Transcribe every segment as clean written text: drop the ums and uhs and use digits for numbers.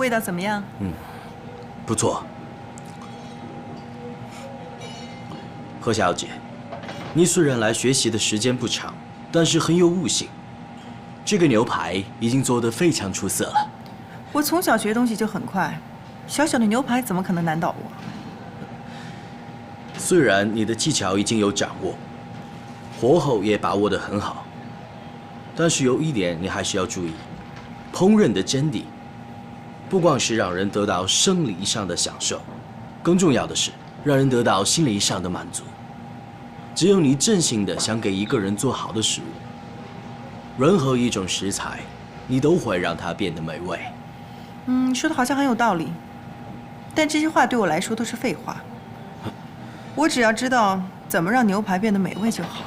味道怎麼樣？不錯。何小姐，你虽然来学習的時間不長，但是很有悟性。这个牛排已经做得非常出色了。我從小學東西就很快，小小的牛排怎麼可能難倒我？雖然你的技巧已經有掌握，火候也把握得很好，但是有一點你還是要注意，烹飪的真諦，不光是讓人得到生理上的享受，更重要的是讓人得到心理上的滿足。只有你真心的想給一個人做好的食物，任何一種食材，你都會讓它變得美味。說的好像很有道理，但這些話對我來說都是廢話。我只要知道怎麼讓牛排變得美味就好。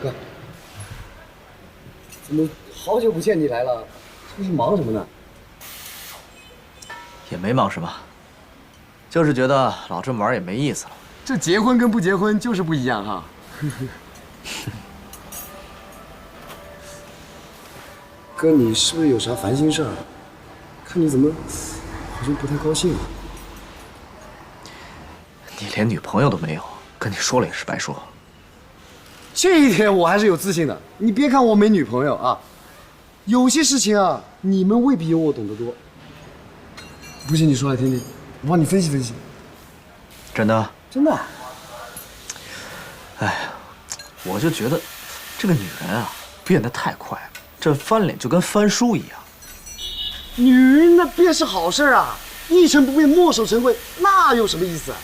哥，怎麼好久不見你來了？這是忙什麼呢？也沒忙什麼，就是覺得老這麼玩也沒意思了。這結婚跟不結婚就是不一樣哈。哥，你是不是有啥煩心事兒？看你怎麼好像不太高興啊。你連女朋友都沒有，跟你說了也是白說。這一點我還是有自信的。你別看我沒女朋友啊，有些事情啊，你們未必有我懂得多。不信你說來聽聽，我幫你分析分析。真的？真的。哎呀，我就覺得這個女人啊變得太快了，這翻臉就跟翻書一樣。女人那變是好事啊，一成不變，墨守成規，那有什麼意思啊？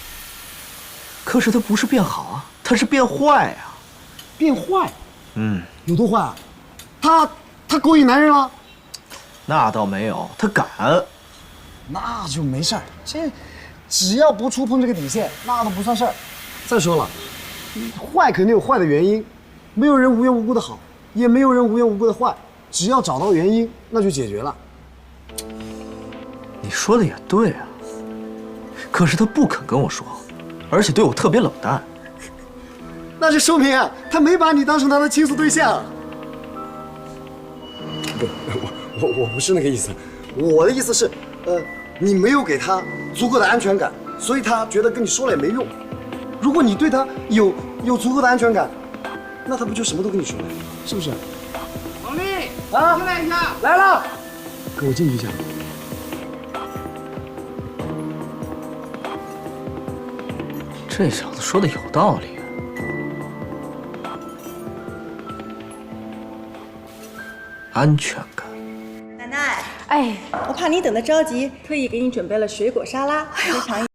可是她不是變好啊，她是變壞啊。變壞？有多壞啊？她勾引男人了？那倒沒有，她敢。那就沒事兒，這只要不觸碰這個底線，那都不算事兒。再說了，壞肯定有壞的原因，沒有人無緣無故的好，也沒有人無緣無故的壞，只要找到原因，那就解決了。你說的也對啊，可是她不肯跟我說，而且對我特別冷淡。那就說明啊，他沒把你當成他的傾訴對象。不，我不是那個意思，我的意思是，你沒有給他足夠的安全感，所以他覺得跟你說了也沒用。如果你對他有足夠的安全感，那他不就什麼都跟你說了，是不是？老李啊，進來一下。來了，跟我進去一下。這小子說的有道理。安全感。奶奶，哎，我怕你等得着急，特意給你準備了水果沙拉，非常。